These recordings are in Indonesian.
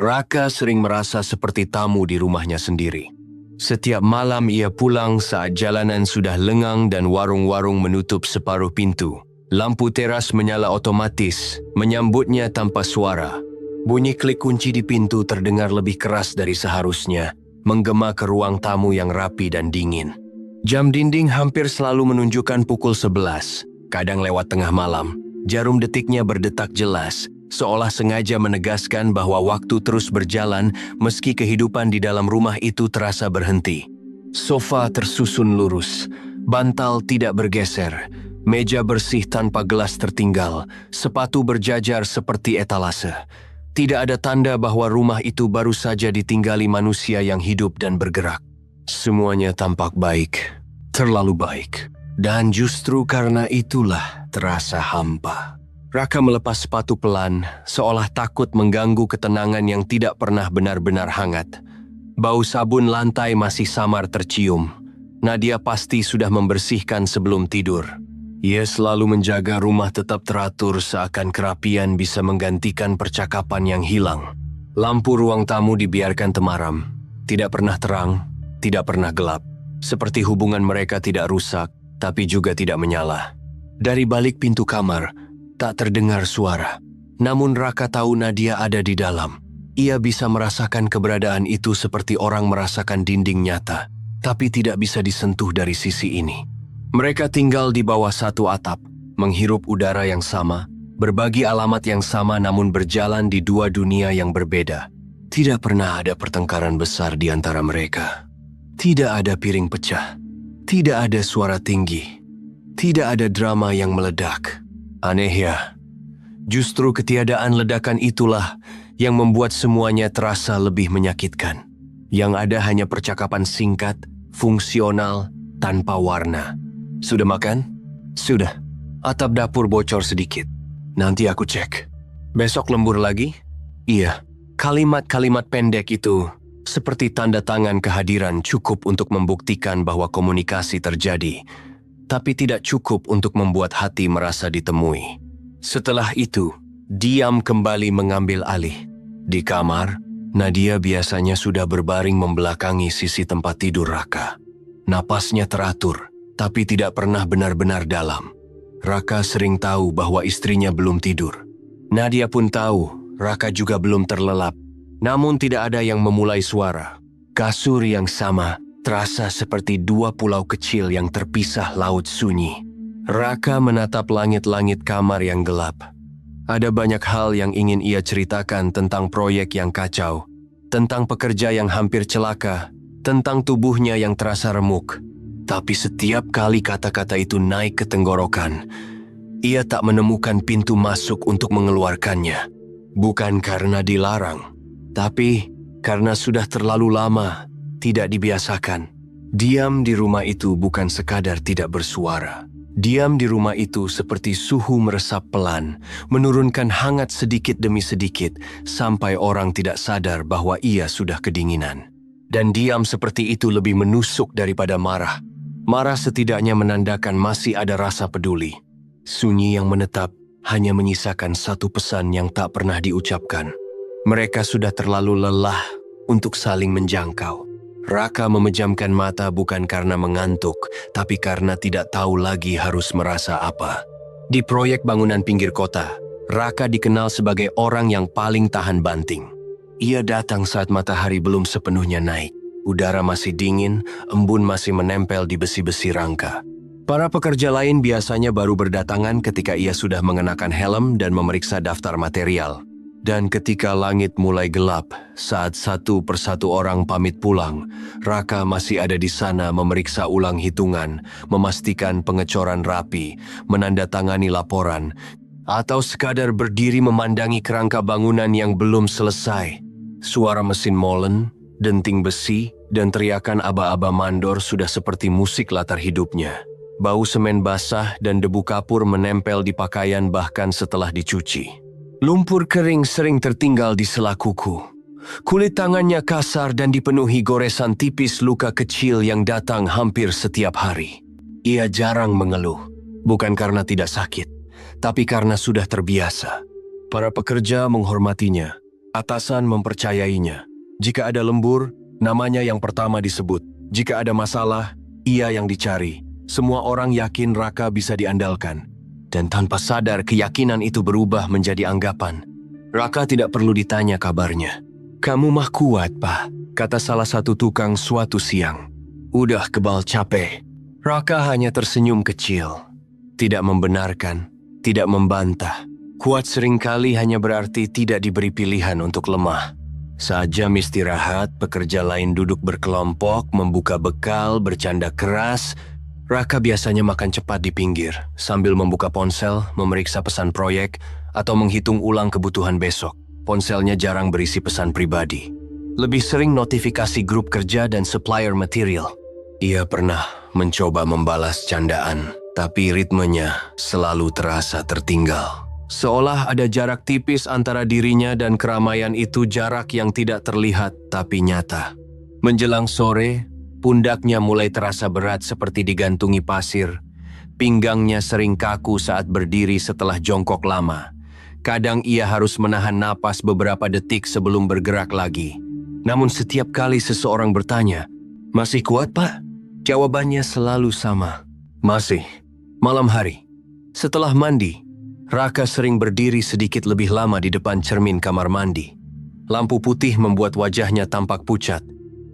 Raka sering merasa seperti tamu di rumahnya sendiri. Setiap malam ia pulang saat jalanan sudah lengang dan warung-warung menutup separuh pintu. Lampu teras menyala otomatis, menyambutnya tanpa suara. Bunyi klik kunci di pintu terdengar lebih keras dari seharusnya, menggema ke ruang tamu yang rapi dan dingin. Jam dinding hampir selalu menunjukkan pukul 11, kadang lewat tengah malam. Jarum detiknya berdetak jelas, seolah sengaja menegaskan bahwa waktu terus berjalan meski kehidupan di dalam rumah itu terasa berhenti. Sofa tersusun lurus, bantal tidak bergeser, meja bersih tanpa gelas tertinggal, sepatu berjajar seperti etalase. Tidak ada tanda bahwa rumah itu baru saja ditinggali manusia yang hidup dan bergerak. Semuanya tampak baik, terlalu baik. Dan justru karena itulah terasa hampa. Raka melepas sepatu pelan, seolah takut mengganggu ketenangan yang tidak pernah benar-benar hangat. Bau sabun lantai masih samar tercium. Nadia pasti sudah membersihkan sebelum tidur. Ia selalu menjaga rumah tetap teratur seakan kerapian bisa menggantikan percakapan yang hilang. Lampu ruang tamu dibiarkan temaram. Tidak pernah terang, tidak pernah gelap. Seperti hubungan mereka tidak rusak, tapi juga tidak menyala. Dari balik pintu kamar, tak terdengar suara. Namun Raka tahu Nadia ada di dalam. Ia bisa merasakan keberadaan itu seperti orang merasakan dinding nyata, tapi tidak bisa disentuh dari sisi ini. Mereka tinggal di bawah satu atap, menghirup udara yang sama, berbagi alamat yang sama namun berjalan di dua dunia yang berbeda. Tidak pernah ada pertengkaran besar di antara mereka. Tidak ada piring pecah. Tidak ada suara tinggi. Tidak ada drama yang meledak. Aneh ya. Justru ketiadaan ledakan itulah yang membuat semuanya terasa lebih menyakitkan. Yang ada hanya percakapan singkat, fungsional, tanpa warna. Sudah makan? Sudah. Atap dapur bocor sedikit. Nanti aku cek. Besok lembur lagi? Iya. Kalimat-kalimat pendek itu seperti tanda tangan kehadiran cukup untuk membuktikan bahwa komunikasi terjadi, tapi tidak cukup untuk membuat hati merasa ditemui. Setelah itu, diam kembali mengambil alih. Di kamar, Nadia biasanya sudah berbaring membelakangi sisi tempat tidur Raka. Napasnya teratur, tapi tidak pernah benar-benar dalam. Raka sering tahu bahwa istrinya belum tidur. Nadia pun tahu Raka juga belum terlelap. Namun tidak ada yang memulai suara. Kasur yang sama terasa seperti dua pulau kecil yang terpisah laut sunyi. Raka menatap langit-langit kamar yang gelap. Ada banyak hal yang ingin ia ceritakan tentang proyek yang kacau, tentang pekerja yang hampir celaka, tentang tubuhnya yang terasa remuk. Tapi setiap kali kata-kata itu naik ke tenggorokan, ia tak menemukan pintu masuk untuk mengeluarkannya. Bukan karena dilarang, tapi karena sudah terlalu lama tidak dibiasakan. Diam di rumah itu bukan sekadar tidak bersuara. Diam di rumah itu seperti suhu meresap pelan, menurunkan hangat sedikit demi sedikit sampai orang tidak sadar bahwa ia sudah kedinginan. Dan diam seperti itu lebih menusuk daripada marah. Marah setidaknya menandakan masih ada rasa peduli. Sunyi yang menetap hanya menyisakan satu pesan yang tak pernah diucapkan. Mereka sudah terlalu lelah untuk saling menjangkau. Raka memejamkan mata bukan karena mengantuk, tapi karena tidak tahu lagi harus merasa apa. Di proyek bangunan pinggir kota, Raka dikenal sebagai orang yang paling tahan banting. Ia datang saat matahari belum sepenuhnya naik. Udara masih dingin, embun masih menempel di besi-besi rangka. Para pekerja lain biasanya baru berdatangan ketika ia sudah mengenakan helm dan memeriksa daftar material. Dan ketika langit mulai gelap, saat satu persatu orang pamit pulang, Raka masih ada di sana memeriksa ulang hitungan, memastikan pengecoran rapi, menandatangani laporan, atau sekadar berdiri memandangi kerangka bangunan yang belum selesai. Suara mesin molen, denting besi, dan teriakan aba-aba mandor sudah seperti musik latar hidupnya. Bau semen basah dan debu kapur menempel di pakaian bahkan setelah dicuci. Lumpur kering sering tertinggal di sela kuku. Kulit tangannya kasar dan dipenuhi goresan tipis luka kecil yang datang hampir setiap hari. Ia jarang mengeluh, bukan karena tidak sakit, tapi karena sudah terbiasa. Para pekerja menghormatinya, Atasan mempercayainya. Jika ada lembur, namanya yang pertama disebut. Jika ada masalah, ia yang dicari. Semua orang yakin Raka bisa diandalkan. Dan tanpa sadar, keyakinan itu berubah menjadi anggapan. Raka tidak perlu ditanya kabarnya. "Kamu mah kuat, Pak," kata salah satu tukang suatu siang. "Udah kebal capek." Raka hanya tersenyum kecil. Tidak membenarkan, tidak membantah. Kuat seringkali hanya berarti tidak diberi pilihan untuk lemah. Saat jam istirahat, pekerja lain duduk berkelompok, membuka bekal, bercanda keras. Raka biasanya makan cepat di pinggir, sambil membuka ponsel, memeriksa pesan proyek, atau menghitung ulang kebutuhan besok. Ponselnya jarang berisi pesan pribadi. Lebih sering notifikasi grup kerja dan supplier material. Ia pernah mencoba membalas candaan, tapi ritmenya selalu terasa tertinggal. Seolah ada jarak tipis antara dirinya dan keramaian itu, jarak yang tidak terlihat tapi nyata. Menjelang sore, pundaknya mulai terasa berat seperti digantungi pasir. Pinggangnya sering kaku saat berdiri setelah jongkok lama. Kadang ia harus menahan napas beberapa detik sebelum bergerak lagi. Namun setiap kali seseorang bertanya, "Masih kuat, Pak?" Jawabannya selalu sama, "Masih." Malam hari, setelah mandi, Raka sering berdiri sedikit lebih lama di depan cermin kamar mandi. Lampu putih membuat wajahnya tampak pucat.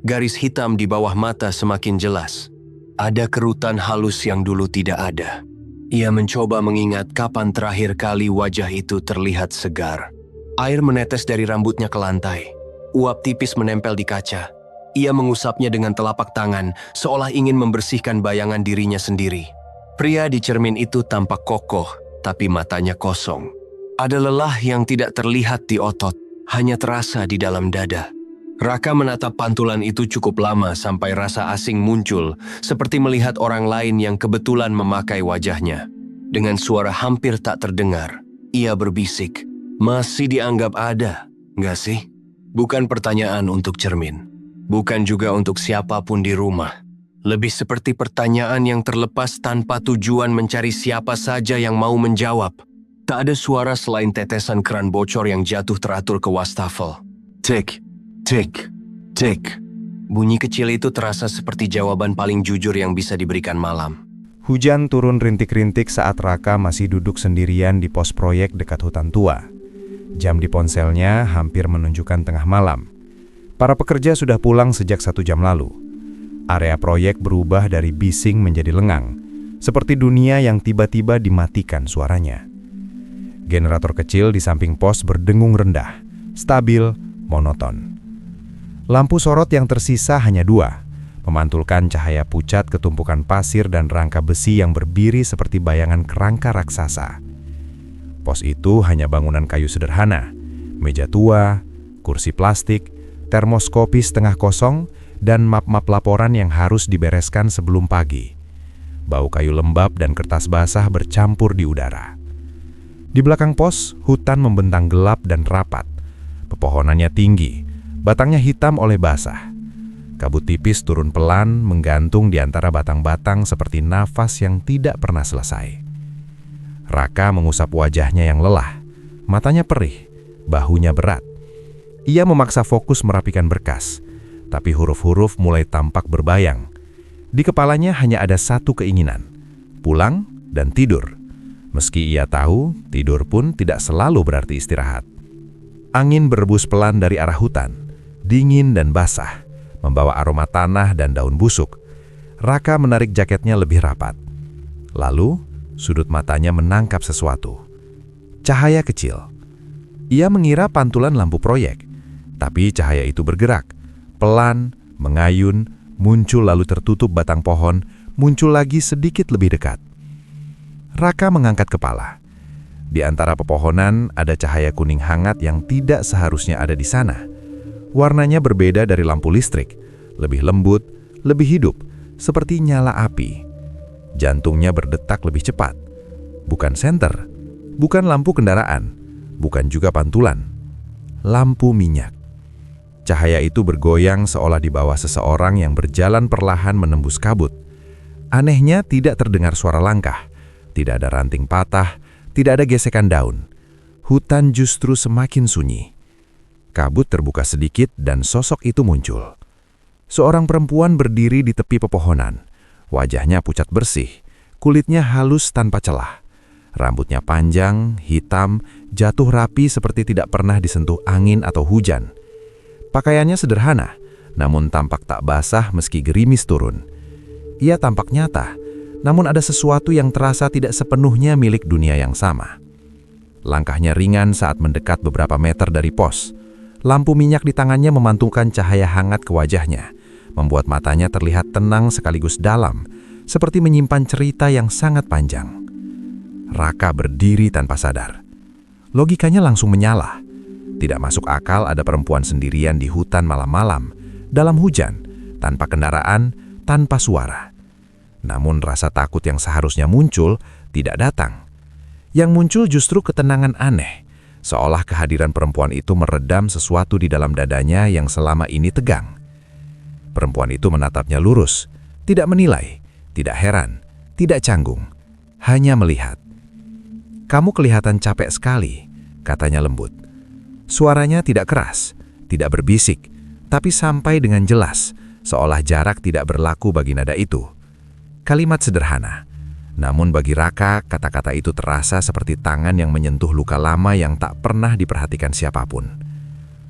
Garis hitam di bawah mata semakin jelas. Ada kerutan halus yang dulu tidak ada. Ia mencoba mengingat kapan terakhir kali wajah itu terlihat segar. Air menetes dari rambutnya ke lantai. Uap tipis menempel di kaca. Ia mengusapnya dengan telapak tangan, seolah ingin membersihkan bayangan dirinya sendiri. Pria di cermin itu tampak kokoh, tapi matanya kosong. Ada lelah yang tidak terlihat di otot, hanya terasa di dalam dada. Raka menatap pantulan itu cukup lama sampai rasa asing muncul, seperti melihat orang lain yang kebetulan memakai wajahnya. Dengan suara hampir tak terdengar, ia berbisik, "Masih dianggap ada, nggak sih?" Bukan pertanyaan untuk cermin. Bukan juga untuk siapapun di rumah. Lebih seperti pertanyaan yang terlepas tanpa tujuan mencari siapa saja yang mau menjawab. Tak ada suara selain tetesan keran bocor yang jatuh teratur ke wastafel. Tik, tik, tik. Bunyi kecil itu terasa seperti jawaban paling jujur yang bisa diberikan malam. Hujan turun rintik-rintik saat Raka masih duduk sendirian di pos proyek dekat hutan tua. Jam di ponselnya hampir menunjukkan tengah malam. Para pekerja sudah pulang sejak 1 jam lalu. Area proyek berubah dari bising menjadi lengang, seperti dunia yang tiba-tiba dimatikan suaranya. Generator kecil di samping pos berdengung rendah, stabil, monoton. Lampu sorot yang tersisa hanya 2, memantulkan cahaya pucat ke tumpukan pasir dan rangka besi yang berdiri seperti bayangan kerangka raksasa. Pos itu hanya bangunan kayu sederhana, meja tua, kursi plastik, termoskopi setengah kosong, dan map-map laporan yang harus dibereskan sebelum pagi. Bau kayu lembab dan kertas basah bercampur di udara. Di belakang pos, hutan membentang gelap dan rapat. Pepohonannya tinggi, batangnya hitam oleh basah. Kabut tipis turun pelan, menggantung di antara batang-batang seperti nafas yang tidak pernah selesai. Raka mengusap wajahnya yang lelah, matanya perih, bahunya berat. Ia memaksa fokus merapikan berkas, tapi huruf-huruf mulai tampak berbayang. Di kepalanya hanya ada satu keinginan, pulang dan tidur. Meski ia tahu, tidur pun tidak selalu berarti istirahat. Angin berembus pelan dari arah hutan, dingin dan basah, membawa aroma tanah dan daun busuk. Raka menarik jaketnya lebih rapat. Lalu, sudut matanya menangkap sesuatu. Cahaya kecil. Ia mengira pantulan lampu proyek, tapi cahaya itu bergerak. Pelan, mengayun, muncul lalu tertutup batang pohon, muncul lagi sedikit lebih dekat. Raka mengangkat kepala. Di antara pepohonan ada cahaya kuning hangat yang tidak seharusnya ada di sana. Warnanya berbeda dari lampu listrik, lebih lembut, lebih hidup, seperti nyala api. Jantungnya berdetak lebih cepat. Bukan senter, bukan lampu kendaraan, bukan juga pantulan. Lampu minyak. Cahaya itu bergoyang seolah di bawah seseorang yang berjalan perlahan menembus kabut. Anehnya tidak terdengar suara langkah, tidak ada ranting patah, tidak ada gesekan daun. Hutan justru semakin sunyi. Kabut terbuka sedikit dan sosok itu muncul. Seorang perempuan berdiri di tepi pepohonan. Wajahnya pucat bersih, kulitnya halus tanpa celah. Rambutnya panjang, hitam, jatuh rapi seperti tidak pernah disentuh angin atau hujan. Pakaiannya sederhana, namun tampak tak basah meski gerimis turun. Ia tampak nyata, namun ada sesuatu yang terasa tidak sepenuhnya milik dunia yang sama. Langkahnya ringan saat mendekat beberapa meter dari pos. Lampu minyak di tangannya memantulkan cahaya hangat ke wajahnya, membuat matanya terlihat tenang sekaligus dalam, seperti menyimpan cerita yang sangat panjang. Raka berdiri tanpa sadar. Logikanya langsung menyala. Tidak masuk akal ada perempuan sendirian di hutan malam-malam, dalam hujan, tanpa kendaraan, tanpa suara. Namun rasa takut yang seharusnya muncul tidak datang. Yang muncul justru ketenangan aneh, seolah kehadiran perempuan itu meredam sesuatu di dalam dadanya yang selama ini tegang. Perempuan itu menatapnya lurus, tidak menilai, tidak heran, tidak canggung, hanya melihat. "Kamu kelihatan capek sekali," katanya lembut. Suaranya tidak keras, tidak berbisik, tapi sampai dengan jelas, seolah jarak tidak berlaku bagi nada itu. Kalimat sederhana, namun bagi Raka, kata-kata itu terasa seperti tangan yang menyentuh luka lama yang tak pernah diperhatikan siapapun.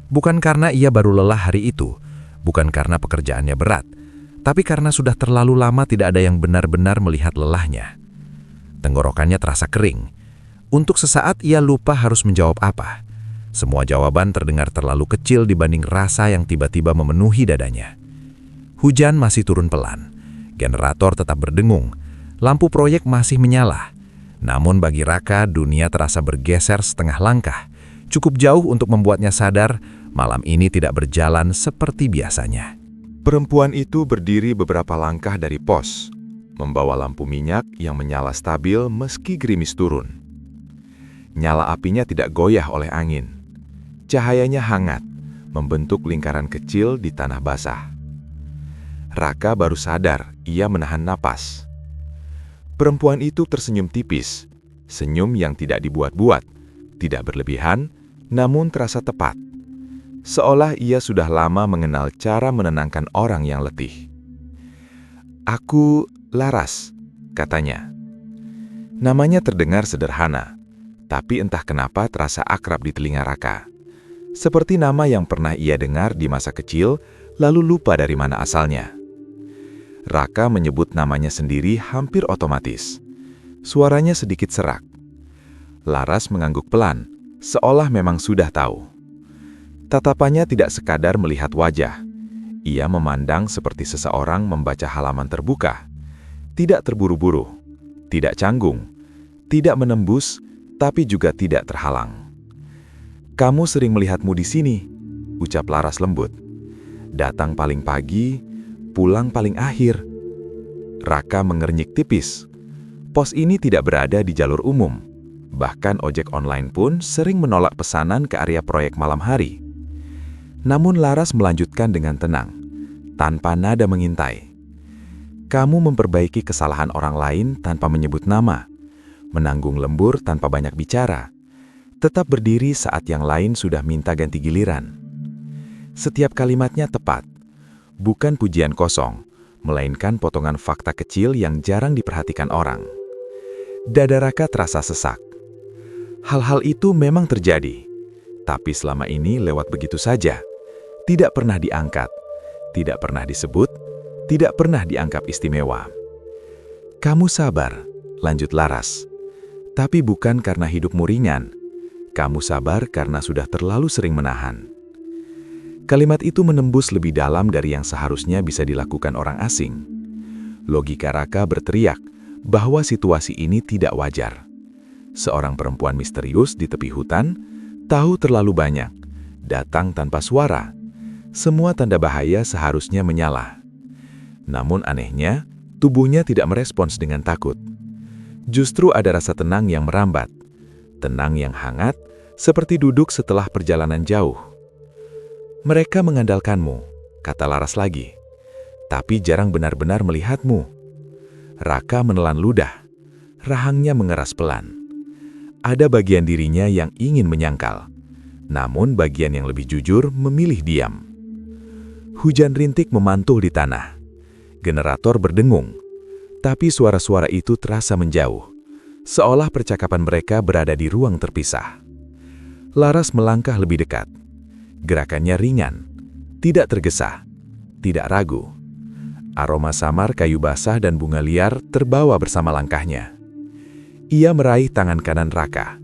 Bukan karena ia baru lelah hari itu, bukan karena pekerjaannya berat, tapi karena sudah terlalu lama tidak ada yang benar-benar melihat lelahnya. Tenggorokannya terasa kering. Untuk sesaat ia lupa harus menjawab apa. Semua jawaban terdengar terlalu kecil dibanding rasa yang tiba-tiba memenuhi dadanya. Hujan masih turun pelan. Generator tetap berdengung. Lampu proyek masih menyala. Namun bagi Raka, dunia terasa bergeser setengah langkah. Cukup jauh untuk membuatnya sadar malam ini tidak berjalan seperti biasanya. Perempuan itu berdiri beberapa langkah dari pos, membawa lampu minyak yang menyala stabil meski gerimis turun. Nyala apinya tidak goyah oleh angin. Cahayanya hangat, membentuk lingkaran kecil di tanah basah. Raka baru sadar ia menahan napas. Perempuan itu tersenyum tipis, senyum yang tidak dibuat-buat, tidak berlebihan, namun terasa tepat. Seolah ia sudah lama mengenal cara menenangkan orang yang letih. "Aku Laras," katanya. Namanya terdengar sederhana, tapi entah kenapa terasa akrab di telinga Raka. Seperti nama yang pernah ia dengar di masa kecil, lalu lupa dari mana asalnya. Raka menyebut namanya sendiri hampir otomatis. Suaranya sedikit serak. Laras mengangguk pelan, seolah memang sudah tahu. Tatapannya tidak sekadar melihat wajah. Ia memandang seperti seseorang membaca halaman terbuka. Tidak terburu-buru, tidak canggung, tidak menembus, tapi juga tidak terhalang. "Kamu sering melihatmu di sini," ucap Laras lembut. "Datang paling pagi, pulang paling akhir." Raka mengernyik tipis. Pos ini tidak berada di jalur umum. Bahkan ojek online pun sering menolak pesanan ke area proyek malam hari. Namun Laras melanjutkan dengan tenang, tanpa nada mengintai. "Kamu memperbaiki kesalahan orang lain tanpa menyebut nama. Menanggung lembur tanpa banyak bicara, tetap berdiri saat yang lain sudah minta ganti giliran." Setiap kalimatnya tepat, bukan pujian kosong, melainkan potongan fakta kecil yang jarang diperhatikan orang. Dada Raka terasa sesak. Hal-hal itu memang terjadi, tapi selama ini lewat begitu saja, tidak pernah diangkat, tidak pernah disebut, tidak pernah dianggap istimewa. "Kamu sabar," lanjut Laras. "Tapi bukan karena hidupmu ringan. Kamu sabar karena sudah terlalu sering menahan." Kalimat itu menembus lebih dalam dari yang seharusnya bisa dilakukan orang asing. Logika Raka berteriak bahwa situasi ini tidak wajar. Seorang perempuan misterius di tepi hutan, tahu terlalu banyak, datang tanpa suara. Semua tanda bahaya seharusnya menyala. Namun anehnya, tubuhnya tidak merespons dengan takut. Justru ada rasa tenang yang merambat, tenang yang hangat, seperti duduk setelah perjalanan jauh. "Mereka mengandalkanmu," kata Laras lagi, "tapi jarang benar-benar melihatmu." Raka menelan ludah, rahangnya mengeras pelan. Ada bagian dirinya yang ingin menyangkal, Namun bagian yang lebih jujur memilih diam. Hujan rintik memantul di tanah. Generator berdengung. Tapi suara-suara itu terasa menjauh. Seolah percakapan mereka berada di ruang terpisah. Laras melangkah lebih dekat. Gerakannya ringan, tidak tergesa, tidak ragu. Aroma samar kayu basah dan bunga liar terbawa bersama langkahnya. Ia meraih tangan kanan Raka.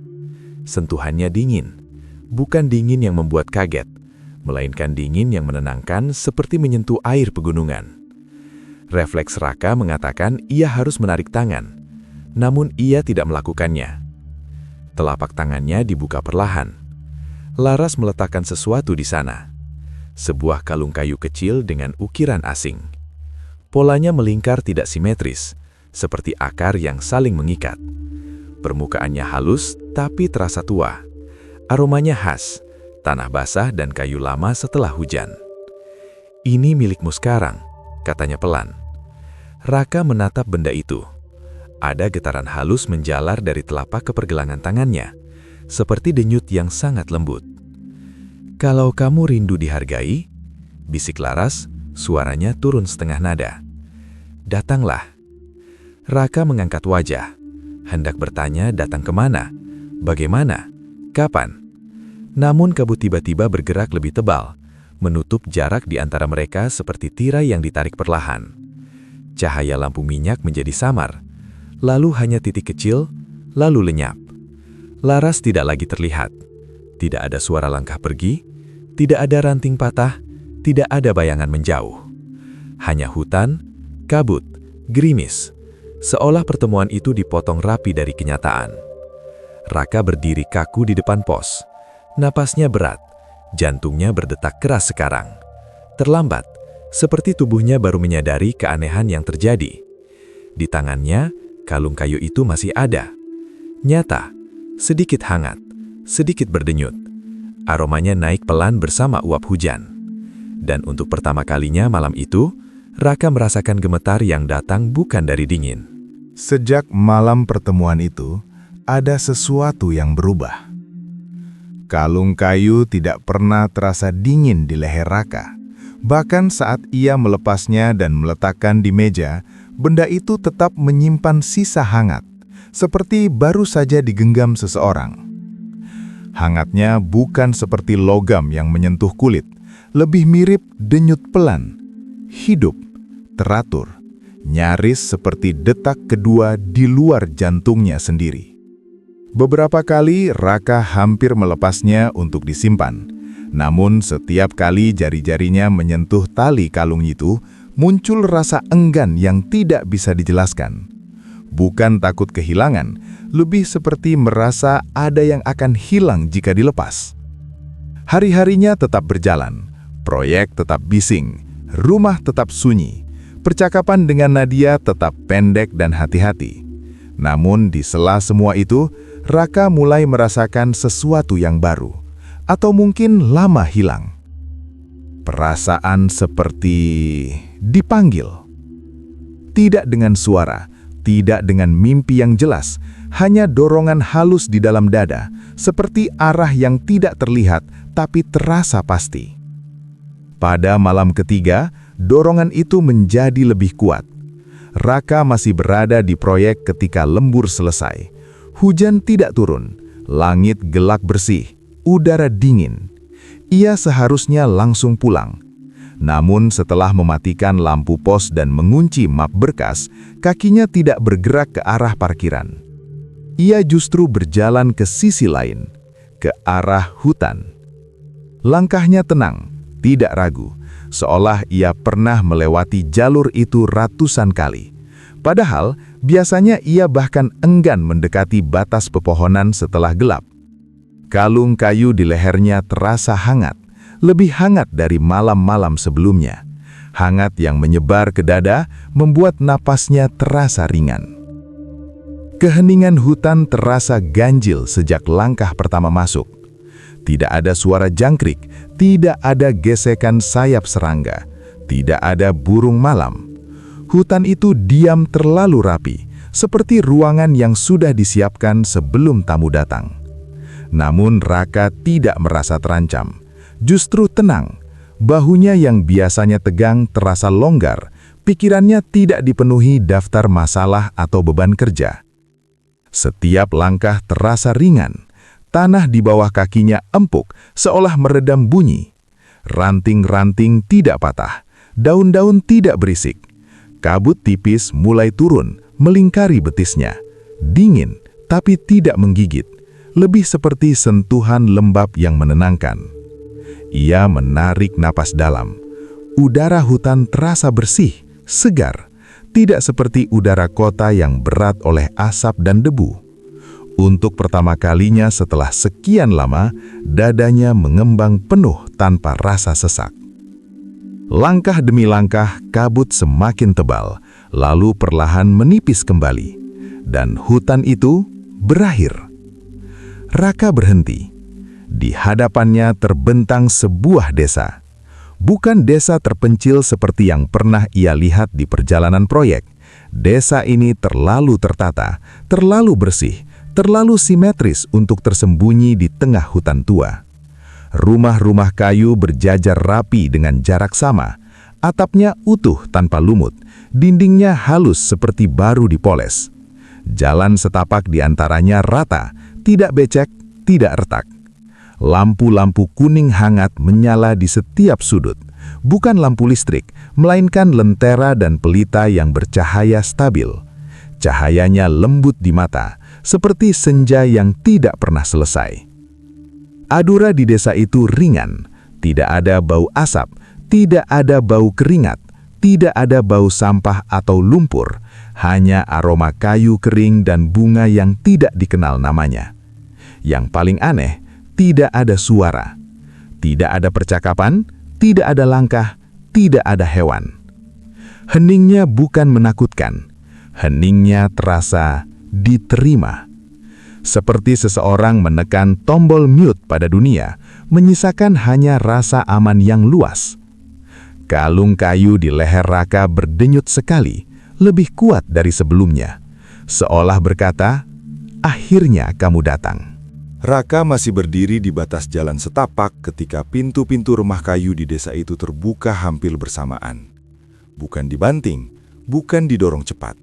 Sentuhannya dingin, bukan dingin yang membuat kaget, melainkan dingin yang menenangkan seperti menyentuh air pegunungan. Refleks Raka mengatakan ia harus menarik tangan, namun ia tidak melakukannya. Telapak tangannya dibuka perlahan. Laras meletakkan sesuatu di sana. Sebuah kalung kayu kecil dengan ukiran asing. Polanya melingkar tidak simetris, seperti akar yang saling mengikat. Permukaannya halus tapi terasa tua. Aromanya khas, tanah basah dan kayu lama setelah hujan. "Ini milikmu sekarang," katanya pelan. Raka menatap benda itu. Ada getaran halus menjalar dari telapak ke pergelangan tangannya, seperti denyut yang sangat lembut. "Kalau kamu rindu dihargai," bisik Laras, suaranya turun setengah nada. "Datanglah." Raka mengangkat wajah, hendak bertanya datang kemana, bagaimana, kapan. Namun kabut tiba-tiba bergerak lebih tebal, menutup jarak di antara mereka seperti tirai yang ditarik perlahan. Cahaya lampu minyak menjadi samar, lalu hanya titik kecil, lalu lenyap. Laras tidak lagi terlihat. Tidak ada suara langkah pergi, tidak ada ranting patah, tidak ada bayangan menjauh. Hanya hutan, kabut, gerimis, seolah pertemuan itu dipotong rapi dari kenyataan. Raka berdiri kaku di depan pos. Napasnya berat, jantungnya berdetak keras sekarang. Terlambat, seperti tubuhnya baru menyadari keanehan yang terjadi. Di tangannya, kalung kayu itu masih ada. Nyata, sedikit hangat, sedikit berdenyut. Aromanya naik pelan bersama uap hujan. Dan untuk pertama kalinya malam itu, Raka merasakan gemetar yang datang bukan dari dingin. Sejak malam pertemuan itu, ada sesuatu yang berubah. Kalung kayu tidak pernah terasa dingin di leher Raka. Bahkan saat ia melepasnya dan meletakkan di meja, benda itu tetap menyimpan sisa hangat, seperti baru saja digenggam seseorang. Hangatnya bukan seperti logam yang menyentuh kulit, lebih mirip denyut pelan, hidup, teratur, nyaris seperti detak kedua di luar jantungnya sendiri. Beberapa kali Raka hampir melepasnya untuk disimpan, namun setiap kali jari-jarinya menyentuh tali kalung itu, muncul rasa enggan yang tidak bisa dijelaskan. Bukan takut kehilangan, lebih seperti merasa ada yang akan hilang jika dilepas. Hari-harinya tetap berjalan, proyek tetap bising, rumah tetap sunyi, percakapan dengan Nadia tetap pendek dan hati-hati. Namun di sela semua itu, Raka mulai merasakan sesuatu yang baru, atau mungkin lama hilang. Perasaan seperti dipanggil. Tidak dengan suara, tidak dengan mimpi yang jelas, hanya dorongan halus di dalam dada, seperti arah yang tidak terlihat tapi terasa pasti. Pada malam ketiga, dorongan itu menjadi lebih kuat. Raka masih berada di proyek ketika lembur selesai. Hujan tidak turun, langit gelap bersih, udara dingin. Ia seharusnya langsung pulang. Namun setelah mematikan lampu pos dan mengunci map berkas, kakinya tidak bergerak ke arah parkiran. Ia justru berjalan ke sisi lain, ke arah hutan. Langkahnya tenang, tidak ragu, seolah ia pernah melewati jalur itu ratusan kali. Padahal, biasanya ia bahkan enggan mendekati batas pepohonan setelah gelap. Kalung kayu di lehernya terasa hangat, lebih hangat dari malam-malam sebelumnya. Hangat yang menyebar ke dada membuat napasnya terasa ringan. Keheningan hutan terasa ganjil sejak langkah pertama masuk. Tidak ada suara jangkrik, tidak ada gesekan sayap serangga, tidak ada burung malam. Hutan itu diam terlalu rapi, seperti ruangan yang sudah disiapkan sebelum tamu datang. Namun Raka tidak merasa terancam. Justru tenang. Bahunya yang biasanya tegang terasa longgar. Pikirannya tidak dipenuhi daftar masalah atau beban kerja. Setiap langkah terasa ringan. Tanah di bawah kakinya empuk, seolah meredam bunyi. Ranting-ranting tidak patah, daun-daun tidak berisik. Kabut tipis mulai turun, melingkari betisnya. Dingin, tapi tidak menggigit. Lebih seperti sentuhan lembab yang menenangkan. Ia menarik napas dalam. Udara hutan terasa bersih, segar. Tidak seperti udara kota yang berat oleh asap dan debu. Untuk pertama kalinya setelah sekian lama, dadanya mengembang penuh tanpa rasa sesak. Langkah demi langkah, kabut semakin tebal, lalu perlahan menipis kembali. Dan hutan itu berakhir. Raka berhenti. Di hadapannya terbentang sebuah desa. Bukan desa terpencil seperti yang pernah ia lihat di perjalanan proyek. Desa ini terlalu tertata, terlalu bersih, terlalu simetris untuk tersembunyi di tengah hutan tua. Rumah-rumah kayu berjajar rapi dengan jarak sama. Atapnya utuh tanpa lumut, dindingnya halus seperti baru dipoles. Jalan setapak di antaranya rata, tidak becek, tidak retak. Lampu-lampu kuning hangat menyala di setiap sudut. Bukan lampu listrik, melainkan lentera dan pelita yang bercahaya stabil. Cahayanya lembut di mata, seperti senja yang tidak pernah selesai. Adura di desa itu ringan, tidak ada bau asap, tidak ada bau keringat, tidak ada bau sampah atau lumpur, hanya aroma kayu kering dan bunga yang tidak dikenal namanya. Yang paling aneh, tidak ada suara, tidak ada percakapan, tidak ada langkah, tidak ada hewan. Heningnya bukan menakutkan, heningnya terasa diterima. Seperti seseorang menekan tombol mute pada dunia, menyisakan hanya rasa aman yang luas. Kalung kayu di leher Raka berdenyut sekali, lebih kuat dari sebelumnya. Seolah berkata, akhirnya kamu datang. Raka masih berdiri di batas jalan setapak ketika pintu-pintu rumah kayu di desa itu terbuka hampir bersamaan. Bukan dibanting, bukan didorong cepat.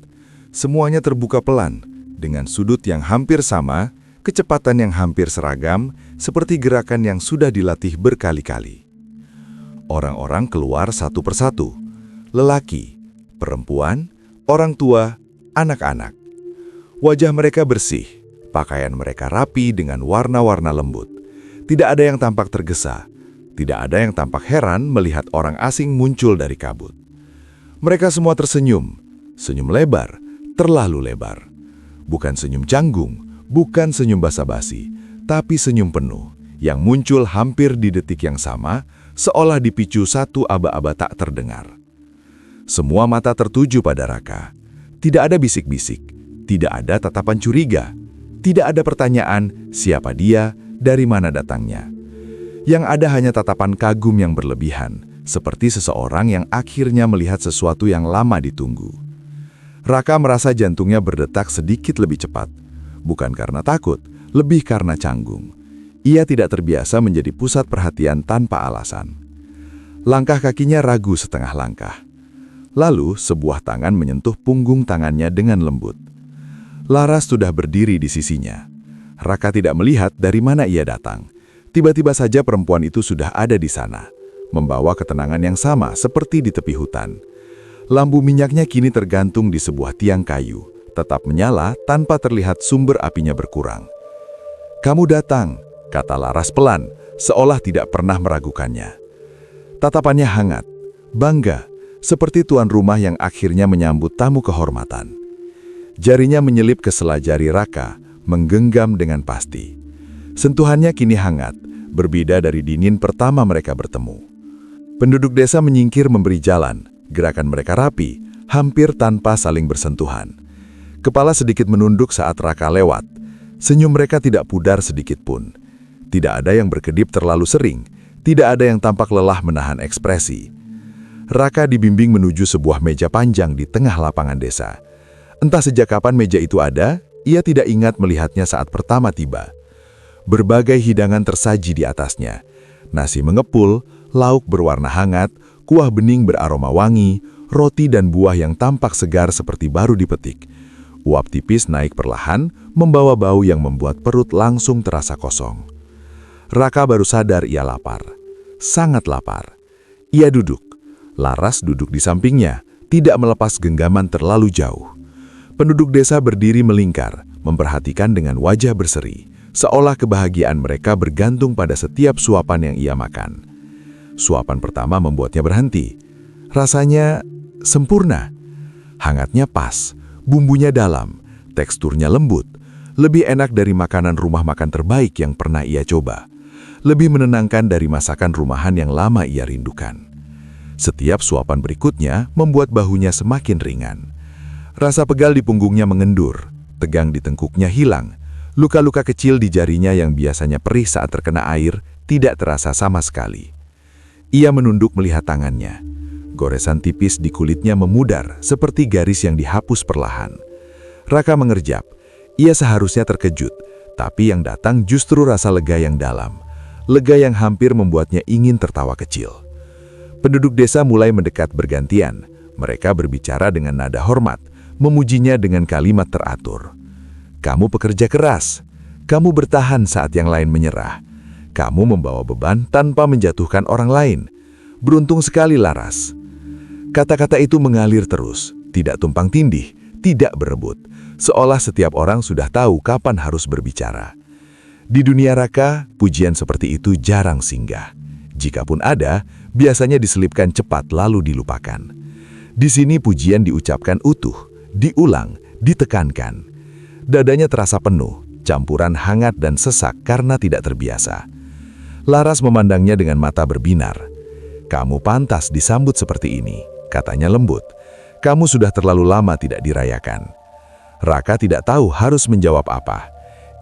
Semuanya terbuka pelan, dengan sudut yang hampir sama, kecepatan yang hampir seragam, seperti gerakan yang sudah dilatih berkali-kali. Orang-orang keluar satu persatu. Lelaki, perempuan, orang tua, anak-anak. Wajah mereka bersih. Pakaian mereka rapi dengan warna-warna lembut. Tidak ada yang tampak tergesa. Tidak ada yang tampak heran melihat orang asing muncul dari kabut. Mereka semua tersenyum. Senyum lebar, terlalu lebar. Bukan senyum canggung, bukan senyum basa-basi, tapi senyum penuh yang muncul hampir di detik yang sama, seolah dipicu satu aba-aba tak terdengar. Semua mata tertuju pada Raka. Tidak ada bisik-bisik, tidak ada tatapan curiga. Tidak ada pertanyaan siapa dia, dari mana datangnya. Yang ada hanya tatapan kagum yang berlebihan, seperti seseorang yang akhirnya melihat sesuatu yang lama ditunggu. Raka merasa jantungnya berdetak sedikit lebih cepat. Bukan karena takut, lebih karena canggung. Ia tidak terbiasa menjadi pusat perhatian tanpa alasan. Langkah kakinya ragu setengah langkah. Lalu sebuah tangan menyentuh punggung tangannya dengan lembut. Laras sudah berdiri di sisinya. Raka tidak melihat dari mana ia datang. Tiba-tiba saja perempuan itu sudah ada di sana, membawa ketenangan yang sama seperti di tepi hutan. Lampu minyaknya kini tergantung di sebuah tiang kayu, tetap menyala tanpa terlihat sumber apinya berkurang. "Kamu datang," kata Laras pelan, seolah tidak pernah meragukannya. Tatapannya hangat, bangga, seperti tuan rumah yang akhirnya menyambut tamu kehormatan. Jarinya menyelip ke sela jari Raka, menggenggam dengan pasti. Sentuhannya kini hangat, berbeda dari dingin pertama mereka bertemu. Penduduk desa menyingkir memberi jalan, gerakan mereka rapi, hampir tanpa saling bersentuhan. Kepala sedikit menunduk saat Raka lewat. Senyum mereka tidak pudar sedikit pun. Tidak ada yang berkedip terlalu sering, tidak ada yang tampak lelah menahan ekspresi. Raka dibimbing menuju sebuah meja panjang di tengah lapangan desa. Entah sejak kapan meja itu ada, ia tidak ingat melihatnya saat pertama tiba. Berbagai hidangan tersaji di atasnya. Nasi mengepul, lauk berwarna hangat, kuah bening beraroma wangi, roti dan buah yang tampak segar seperti baru dipetik. Uap tipis naik perlahan, membawa bau yang membuat perut langsung terasa kosong. Raka baru sadar ia lapar. Sangat lapar. Ia duduk. Laras duduk di sampingnya, tidak melepas genggaman terlalu jauh. Penduduk desa berdiri melingkar, memperhatikan dengan wajah berseri, seolah kebahagiaan mereka bergantung pada setiap suapan yang ia makan. Suapan pertama membuatnya berhenti. Rasanya sempurna. Hangatnya pas, bumbunya dalam, teksturnya lembut, lebih enak dari makanan rumah makan terbaik yang pernah ia coba. Lebih menenangkan dari masakan rumahan yang lama ia rindukan. Setiap suapan berikutnya membuat bahunya semakin ringan. Rasa pegal di punggungnya mengendur, tegang di tengkuknya hilang. Luka-luka kecil di jarinya yang biasanya perih saat terkena air tidak terasa sama sekali. Ia menunduk melihat tangannya. Goresan tipis di kulitnya memudar seperti garis yang dihapus perlahan. Raka mengerjap. Ia seharusnya terkejut, tapi yang datang justru rasa lega yang dalam. Lega yang hampir membuatnya ingin tertawa kecil. Penduduk desa mulai mendekat bergantian. Mereka berbicara dengan nada hormat, memujinya dengan kalimat teratur. Kamu pekerja keras. Kamu bertahan saat yang lain menyerah. Kamu membawa beban tanpa menjatuhkan orang lain. Beruntung sekali Laras. Kata-kata itu mengalir terus, tidak tumpang tindih, tidak berebut, seolah setiap orang sudah tahu kapan harus berbicara. Di dunia Raka, pujian seperti itu jarang singgah. Jikapun ada, biasanya diselipkan cepat lalu dilupakan. Di sini pujian diucapkan utuh, diulang, ditekankan. Dadanya terasa penuh, campuran hangat dan sesak karena tidak terbiasa. Laras memandangnya dengan mata berbinar. Kamu pantas disambut seperti ini, katanya lembut. Kamu sudah terlalu lama tidak dirayakan. Raka tidak tahu harus menjawab apa.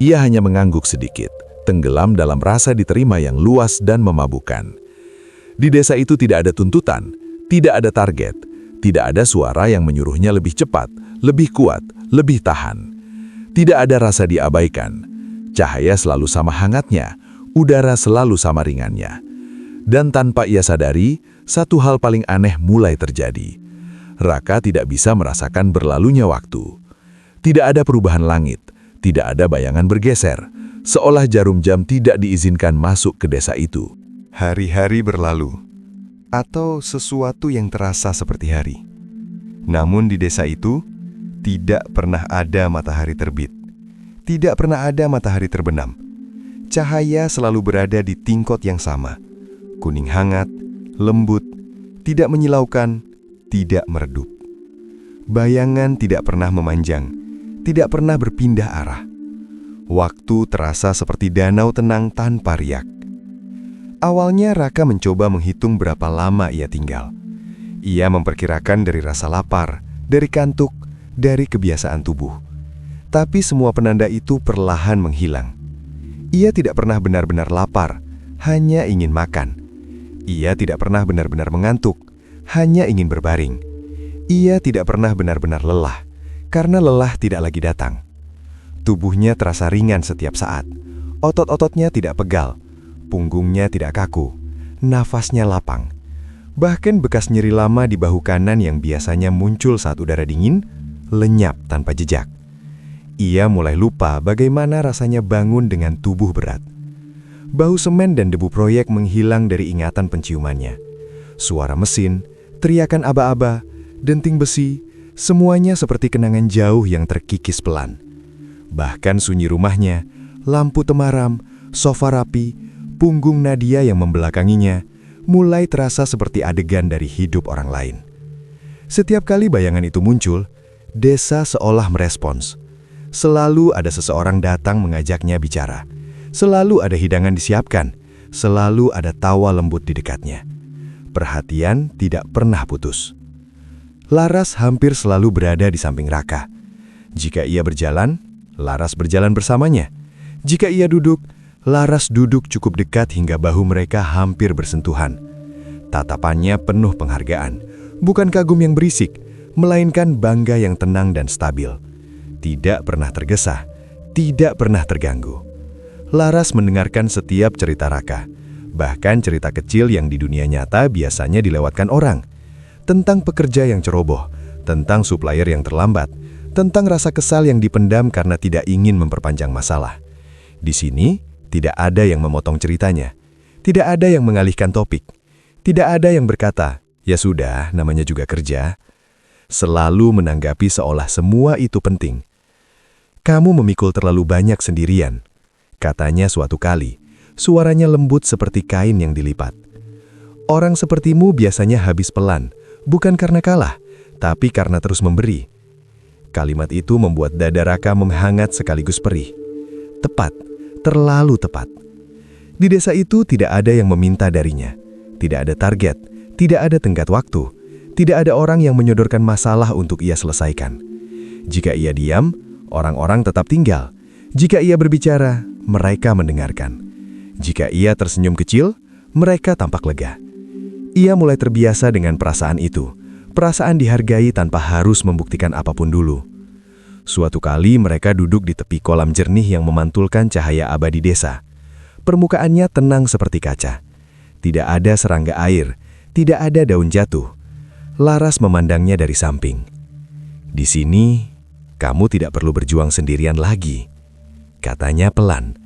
Ia hanya mengangguk sedikit, tenggelam dalam rasa diterima yang luas dan memabukkan. Di desa itu tidak ada tuntutan, tidak ada target, tidak ada suara yang menyuruhnya lebih cepat, lebih kuat, lebih tahan. Tidak ada rasa diabaikan. Cahaya selalu sama hangatnya, udara selalu sama ringannya. Dan tanpa ia sadari, satu hal paling aneh mulai terjadi. Raka tidak bisa merasakan berlalunya waktu. Tidak ada perubahan langit, tidak ada bayangan bergeser, seolah jarum jam tidak diizinkan masuk ke desa itu. Hari-hari berlalu, atau sesuatu yang terasa seperti hari. Namun di desa itu, tidak pernah ada matahari terbit. Tidak pernah ada matahari terbenam. Cahaya selalu berada di tingkot yang sama. Kuning hangat, lembut, tidak menyilaukan, tidak meredup. Bayangan tidak pernah memanjang, tidak pernah berpindah arah. Waktu terasa seperti danau tenang tanpa riak. Awalnya Raka mencoba menghitung berapa lama ia tinggal. Ia memperkirakan dari rasa lapar, dari kantuk, dari kebiasaan tubuh. Tapi semua penanda itu perlahan menghilang. Ia tidak pernah benar-benar lapar, hanya ingin makan. Ia tidak pernah benar-benar mengantuk, hanya ingin berbaring. Ia tidak pernah benar-benar lelah, karena lelah tidak lagi datang. Tubuhnya terasa ringan setiap saat. Otot-ototnya tidak pegal, punggungnya tidak kaku, nafasnya lapang. Bahkan bekas nyeri lama di bahu kanan yang biasanya muncul saat udara dingin, lenyap tanpa jejak. Ia mulai lupa bagaimana rasanya bangun dengan tubuh berat. Bau semen dan debu proyek menghilang dari ingatan penciumannya. Suara mesin, teriakan aba-aba, denting besi, semuanya seperti kenangan jauh yang terkikis pelan. Bahkan sunyi rumahnya, lampu temaram, sofa rapi, punggung Nadia yang membelakanginya, mulai terasa seperti adegan dari hidup orang lain. Setiap kali bayangan itu muncul, desa seolah merespons. Selalu ada seseorang datang mengajaknya bicara. Selalu ada hidangan disiapkan. Selalu ada tawa lembut di dekatnya. Perhatian tidak pernah putus. Laras hampir selalu berada di samping Raka. Jika ia berjalan, Laras berjalan bersamanya. Jika ia duduk, Laras duduk cukup dekat hingga bahu mereka hampir bersentuhan. Tatapannya penuh penghargaan, bukan kagum yang berisik, melainkan bangga yang tenang dan stabil. Tidak pernah tergesa, tidak pernah terganggu. Laras mendengarkan setiap cerita Raka, bahkan cerita kecil yang di dunia nyata biasanya dilewatkan orang. Tentang pekerja yang ceroboh, tentang supplier yang terlambat, tentang rasa kesal yang dipendam karena tidak ingin memperpanjang masalah. Di sini, tidak ada yang memotong ceritanya. Tidak ada yang mengalihkan topik. Tidak ada yang berkata, "Ya sudah, namanya juga kerja." Selalu menanggapi seolah semua itu penting. "Kamu memikul terlalu banyak sendirian," katanya suatu kali. Suaranya lembut seperti kain yang dilipat. "Orang sepertimu biasanya habis pelan, bukan karena kalah, tapi karena terus memberi." Kalimat itu membuat dada Raka menghangat sekaligus perih. Tepat, terlalu tepat. Di desa itu tidak ada yang meminta darinya. Tidak ada target, tidak ada tenggat waktu, tidak ada orang yang menyodorkan masalah untuk ia selesaikan. Jika ia diam, orang-orang tetap tinggal. Jika ia berbicara, mereka mendengarkan. Jika ia tersenyum kecil, mereka tampak lega. Ia mulai terbiasa dengan perasaan itu. Perasaan dihargai tanpa harus membuktikan apapun dulu. Suatu kali mereka duduk di tepi kolam jernih yang memantulkan cahaya abadi desa. Permukaannya tenang seperti kaca. Tidak ada serangga air, tidak ada daun jatuh. Laras memandangnya dari samping. "Di sini, kamu tidak perlu berjuang sendirian lagi," katanya pelan.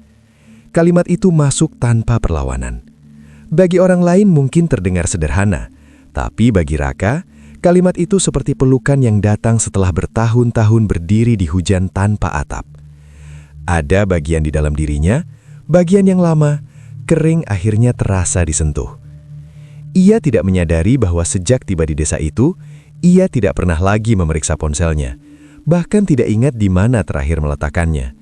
Kalimat itu masuk tanpa perlawanan. Bagi orang lain mungkin terdengar sederhana, tapi bagi Raka, kalimat itu seperti pelukan yang datang setelah bertahun-tahun berdiri di hujan tanpa atap. Ada bagian di dalam dirinya, bagian yang lama, kering akhirnya terasa disentuh. Ia tidak menyadari bahwa sejak tiba di desa itu, ia tidak pernah lagi memeriksa ponselnya, bahkan tidak ingat di mana terakhir meletakkannya.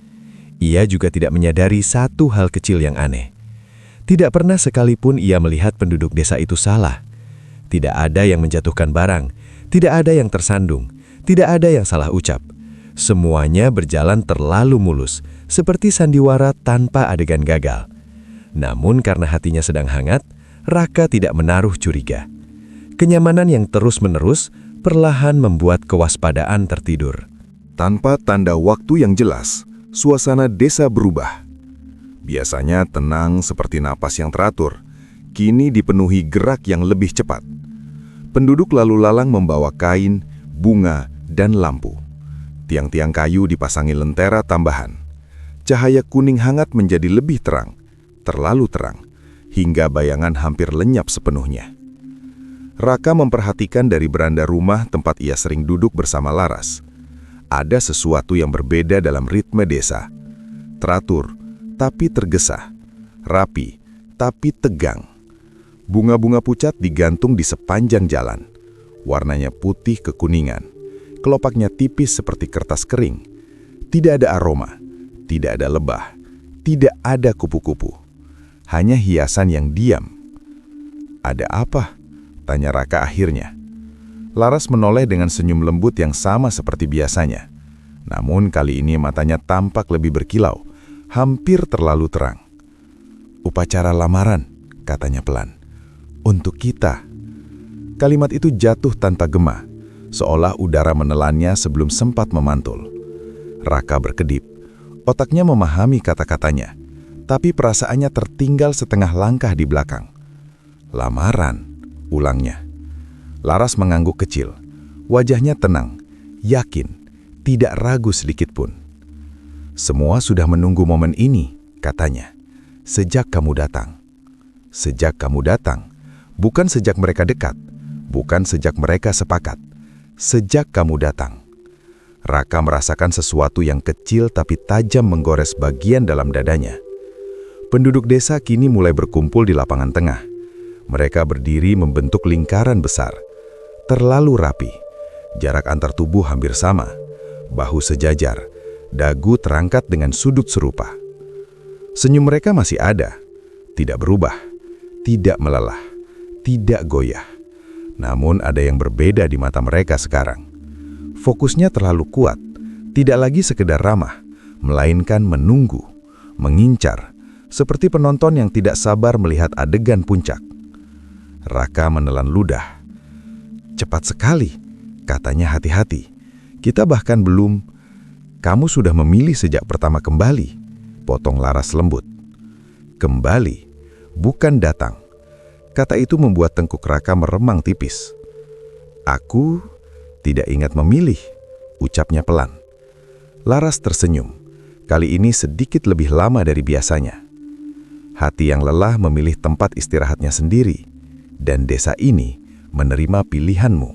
Ia juga tidak menyadari satu hal kecil yang aneh. Tidak pernah sekalipun ia melihat penduduk desa itu salah. Tidak ada yang menjatuhkan barang, tidak ada yang tersandung, tidak ada yang salah ucap. Semuanya berjalan terlalu mulus, seperti sandiwara tanpa adegan gagal. Namun karena hatinya sedang hangat, Raka tidak menaruh curiga. Kenyamanan yang terus-menerus perlahan membuat kewaspadaan tertidur. Tanpa tanda waktu yang jelas, suasana desa berubah. Biasanya tenang seperti napas yang teratur, kini dipenuhi gerak yang lebih cepat. Penduduk lalu lalang membawa kain, bunga, dan lampu. Tiang-tiang kayu dipasangi lentera tambahan. Cahaya kuning hangat menjadi lebih terang, terlalu terang, hingga bayangan hampir lenyap sepenuhnya. Raka memperhatikan dari beranda rumah tempat ia sering duduk bersama Laras. Ada sesuatu yang berbeda dalam ritme desa. Teratur, tapi tergesa. Rapi, tapi tegang. Bunga-bunga pucat digantung di sepanjang jalan. Warnanya putih kekuningan. Kelopaknya tipis seperti kertas kering. Tidak ada aroma, tidak ada lebah, tidak ada kupu-kupu. Hanya hiasan yang diam. "Ada apa?" tanya Raka akhirnya. Laras menoleh dengan senyum lembut yang sama seperti biasanya. Namun kali ini matanya tampak lebih berkilau, hampir terlalu terang. "Upacara lamaran," katanya pelan. "Untuk kita." Kalimat itu jatuh tanpa gema, seolah udara menelannya sebelum sempat memantul. Raka berkedip. Otaknya memahami kata-katanya, tapi perasaannya tertinggal setengah langkah di belakang. "Lamaran," ulangnya. Laras mengangguk kecil. Wajahnya tenang, yakin, tidak ragu sedikit pun. "Semua sudah menunggu momen ini," katanya. "Sejak kamu datang." Sejak kamu datang. Bukan sejak mereka dekat, bukan sejak mereka sepakat. Sejak kamu datang. Raka merasakan sesuatu yang kecil tapi tajam menggores bagian dalam dadanya. Penduduk desa kini mulai berkumpul di lapangan tengah. Mereka berdiri membentuk lingkaran besar. Terlalu rapi. Jarak antar tubuh hampir sama. Bahu sejajar. Dagu terangkat dengan sudut serupa. Senyum mereka masih ada. Tidak berubah. Tidak melelah. Tidak goyah. Namun ada yang berbeda di mata mereka sekarang. Fokusnya terlalu kuat, tidak lagi sekedar ramah, melainkan menunggu, mengincar, seperti penonton yang tidak sabar melihat adegan puncak. Raka menelan ludah. "Cepat sekali," katanya hati-hati. "Kita bahkan belum..." "Kamu sudah memilih sejak pertama kembali," potong Laras lembut. Kembali, bukan datang. Kata itu membuat tengkuk Raka meremang tipis. Aku tidak ingat memilih, ucapnya pelan. Laras tersenyum, kali ini sedikit lebih lama dari biasanya. Hati yang lelah memilih tempat istirahatnya sendiri, dan desa ini menerima pilihanmu.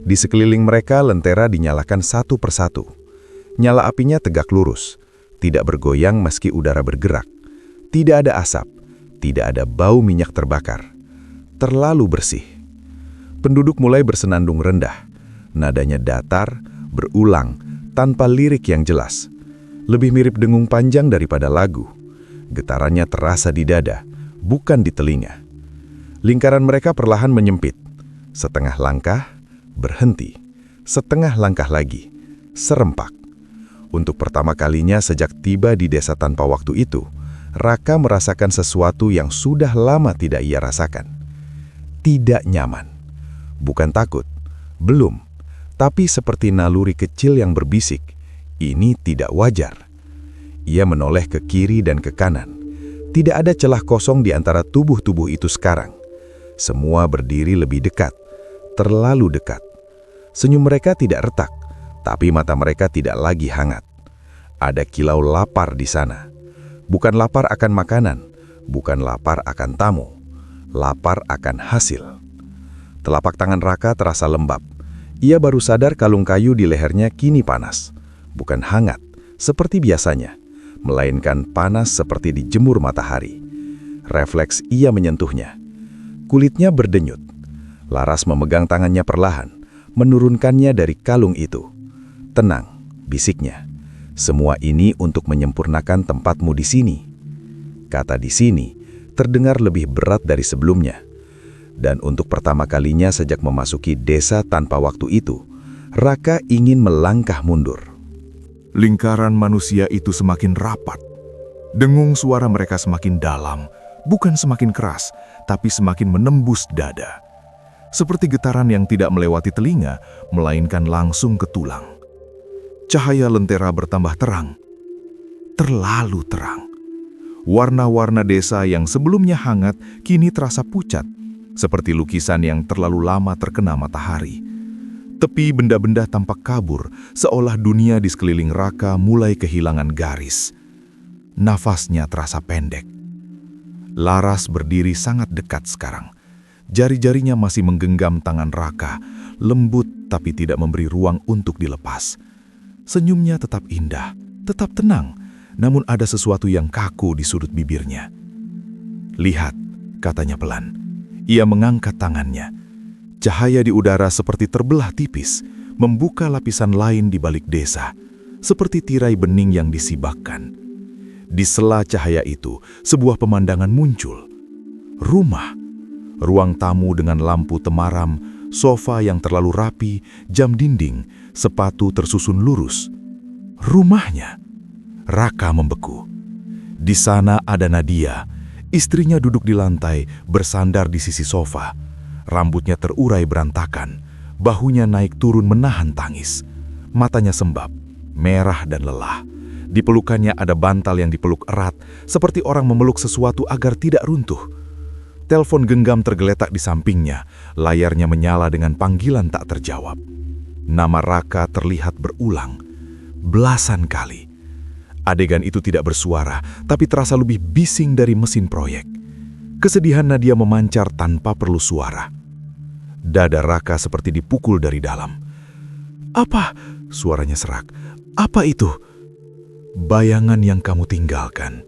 Di sekeliling mereka lentera dinyalakan satu persatu. Nyala apinya tegak lurus, tidak bergoyang meski udara bergerak. Tidak ada asap, tidak ada bau minyak terbakar. Terlalu bersih. Penduduk mulai bersenandung rendah. Nadanya datar, berulang, tanpa lirik yang jelas. Lebih mirip dengung panjang daripada lagu. Getarannya terasa di dada, bukan di telinga. Lingkaran mereka perlahan menyempit. Setengah langkah, berhenti. Setengah langkah lagi, serempak. Untuk pertama kalinya sejak tiba di desa tanpa waktu itu, Raka merasakan sesuatu yang sudah lama tidak ia rasakan. Tidak nyaman. Bukan takut. Belum. Tapi seperti naluri kecil yang berbisik, ini tidak wajar. Ia menoleh ke kiri dan ke kanan. Tidak ada celah kosong di antara tubuh-tubuh itu sekarang. Semua berdiri lebih dekat. Terlalu dekat. Senyum mereka tidak retak, tapi mata mereka tidak lagi hangat. Ada kilau lapar di sana. Bukan lapar akan makanan, bukan lapar akan tamu, lapar akan hasil. Telapak tangan Raka terasa lembab. Ia baru sadar kalung kayu di lehernya kini panas. Bukan hangat, seperti biasanya, melainkan panas seperti dijemur matahari. Refleks ia menyentuhnya. Kulitnya berdenyut. Laras memegang tangannya perlahan, menurunkannya dari kalung itu. Tenang, bisiknya. Semua ini untuk menyempurnakan tempatmu di sini. Kata di sini terdengar lebih berat dari sebelumnya. Dan untuk pertama kalinya sejak memasuki desa tanpa waktu itu, Raka ingin melangkah mundur. Lingkaran manusia itu semakin rapat. Dengung suara mereka semakin dalam, bukan semakin keras, tapi semakin menembus dada. Seperti getaran yang tidak melewati telinga, melainkan langsung ke tulang. Cahaya lentera bertambah terang. Terlalu terang. Warna-warna desa yang sebelumnya hangat kini terasa pucat, seperti lukisan yang terlalu lama terkena matahari. Tepi benda-benda tampak kabur, seolah dunia di sekeliling Raka mulai kehilangan garis. Nafasnya terasa pendek. Laras berdiri sangat dekat sekarang. Jari-jarinya masih menggenggam tangan Raka, lembut tapi tidak memberi ruang untuk dilepas. Senyumnya tetap indah, tetap tenang, namun ada sesuatu yang kaku di sudut bibirnya. Lihat, katanya pelan. Ia mengangkat tangannya. Cahaya di udara seperti terbelah tipis, membuka lapisan lain di balik desa, seperti tirai bening yang disibakkan. Di sela cahaya itu, sebuah pemandangan muncul. Rumah, ruang tamu dengan lampu temaram, sofa yang terlalu rapi, jam dinding, sepatu tersusun lurus. Rumahnya. Raka membeku. Di sana ada Nadia. Istrinya duduk di lantai, bersandar di sisi sofa. Rambutnya terurai berantakan. Bahunya naik turun menahan tangis. Matanya sembab, merah dan lelah. Di pelukannya ada bantal yang dipeluk erat, seperti orang memeluk sesuatu agar tidak runtuh. Telepon genggam tergeletak di sampingnya, layarnya menyala dengan panggilan tak terjawab. Nama Raka terlihat berulang, belasan kali. Adegan itu tidak bersuara, tapi terasa lebih bising dari mesin proyek. Kesedihan Nadia memancar tanpa perlu suara. Dada Raka seperti dipukul dari dalam. "Apa?" suaranya serak. "Apa itu?" "Bayangan yang kamu tinggalkan,"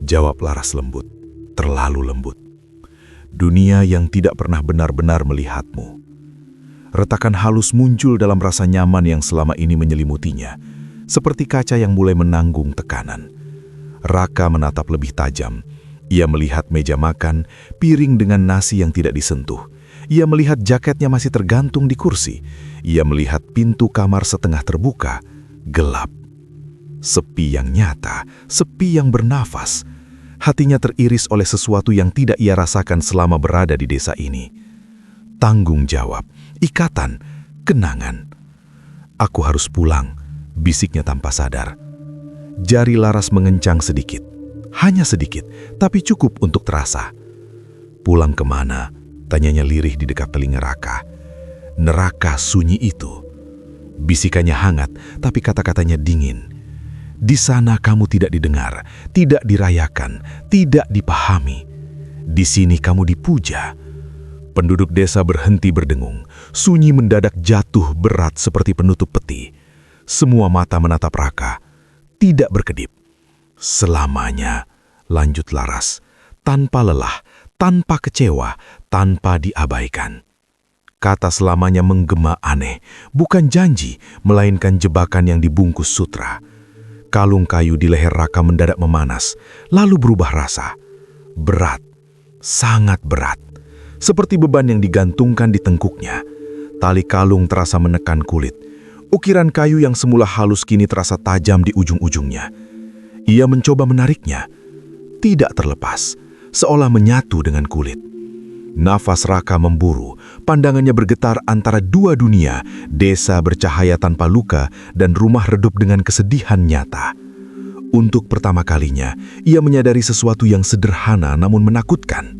jawab Laras lembut, terlalu lembut. "Dunia yang tidak pernah benar-benar melihatmu." Retakan halus muncul dalam rasa nyaman yang selama ini menyelimutinya, seperti kaca yang mulai menanggung tekanan. Raka menatap lebih tajam. Ia melihat meja makan, piring dengan nasi yang tidak disentuh. Ia melihat jaketnya masih tergantung di kursi. Ia melihat pintu kamar setengah terbuka, gelap. Sepi yang nyata, sepi yang bernafas. Hatinya teriris oleh sesuatu yang tidak ia rasakan selama berada di desa ini. Tanggung jawab, ikatan, kenangan. "Aku harus pulang," bisiknya tanpa sadar. Jari Laras mengencang sedikit. Hanya sedikit, tapi cukup untuk terasa. Pulang kemana? Tanyanya lirih di dekat telinga Raka. Neraka sunyi itu. Bisikannya hangat, tapi kata-katanya dingin. Di sana kamu tidak didengar, tidak dirayakan, tidak dipahami. Di sini kamu dipuja. Penduduk desa berhenti berdengung. Sunyi mendadak jatuh berat seperti penutup peti. Semua mata menatap Raka, tidak berkedip. Selamanya, lanjut Laras, tanpa lelah, tanpa kecewa, tanpa diabaikan. Kata selamanya menggema aneh, bukan janji, melainkan jebakan yang dibungkus sutra. Kalung kayu di leher Raka mendadak memanas, lalu berubah rasa. Berat, sangat berat. Seperti beban yang digantungkan di tengkuknya. Tali kalung terasa menekan kulit. Ukiran kayu yang semula halus kini terasa tajam di ujung-ujungnya. Ia mencoba menariknya. Tidak terlepas, seolah menyatu dengan kulit. Nafas Raka memburu, pandangannya bergetar antara dua dunia, desa bercahaya tanpa luka dan rumah redup dengan kesedihan nyata. Untuk pertama kalinya, ia menyadari sesuatu yang sederhana namun menakutkan.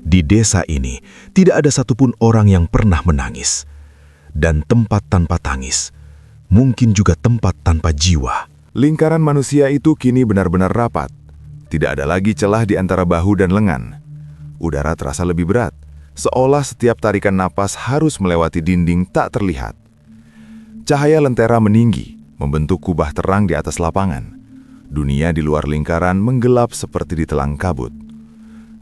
Di desa ini, tidak ada satupun orang yang pernah menangis. Dan tempat tanpa tangis, mungkin juga tempat tanpa jiwa. Lingkaran manusia itu kini benar-benar rapat. Tidak ada lagi celah di antara bahu dan lengan. Udara terasa lebih berat, seolah setiap tarikan napas harus melewati dinding tak terlihat. Cahaya lentera meninggi, membentuk kubah terang di atas lapangan. Dunia di luar lingkaran menggelap seperti ditelang kabut.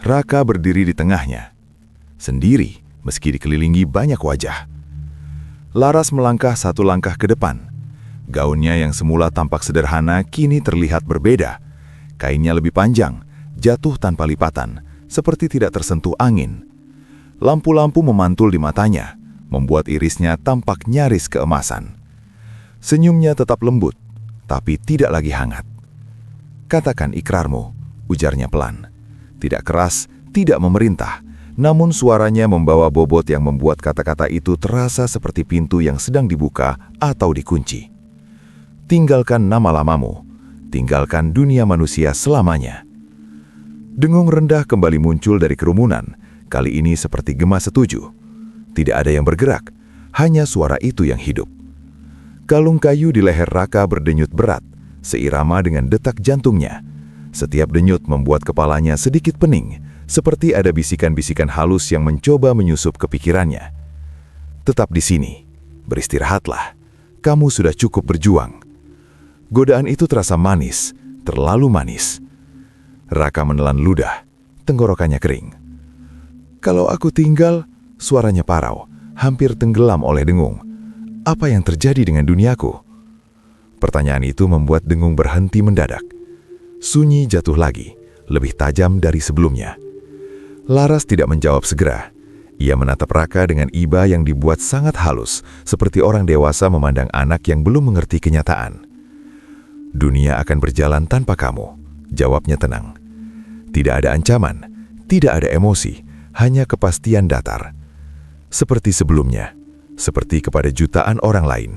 Raka berdiri di tengahnya, sendiri meski dikelilingi banyak wajah. Laras melangkah satu langkah ke depan. Gaunnya yang semula tampak sederhana kini terlihat berbeda. Kainnya lebih panjang, jatuh tanpa lipatan, seperti tidak tersentuh angin. Lampu-lampu memantul di matanya, membuat irisnya tampak nyaris keemasan. Senyumnya tetap lembut, tapi tidak lagi hangat. "Katakan ikrarmu," ujarnya pelan. Tidak keras, tidak memerintah, namun suaranya membawa bobot yang membuat kata-kata itu terasa seperti pintu yang sedang dibuka atau dikunci. "Tinggalkan nama lamamu, tinggalkan dunia manusia selamanya." Dengung rendah kembali muncul dari kerumunan, kali ini seperti gema setuju. Tidak ada yang bergerak, hanya suara itu yang hidup. Kalung kayu di leher Raka berdenyut berat, seirama dengan detak jantungnya. Setiap denyut membuat kepalanya sedikit pening, seperti ada bisikan-bisikan halus yang mencoba menyusup ke pikirannya. "Tetap di sini, beristirahatlah. Kamu sudah cukup berjuang." Godaan itu terasa manis, terlalu manis. Raka menelan ludah, tenggorokannya kering. "Kalau aku tinggal," suaranya parau, hampir tenggelam oleh dengung. "Apa yang terjadi dengan duniaku?" Pertanyaan itu membuat dengung berhenti mendadak. Sunyi jatuh lagi, lebih tajam dari sebelumnya. Laras tidak menjawab segera. Ia menatap Raka dengan iba yang dibuat sangat halus, seperti orang dewasa memandang anak yang belum mengerti kenyataan. "Dunia akan berjalan tanpa kamu," jawabnya tenang. Tidak ada ancaman, tidak ada emosi, hanya kepastian datar. Seperti sebelumnya, seperti kepada jutaan orang lain.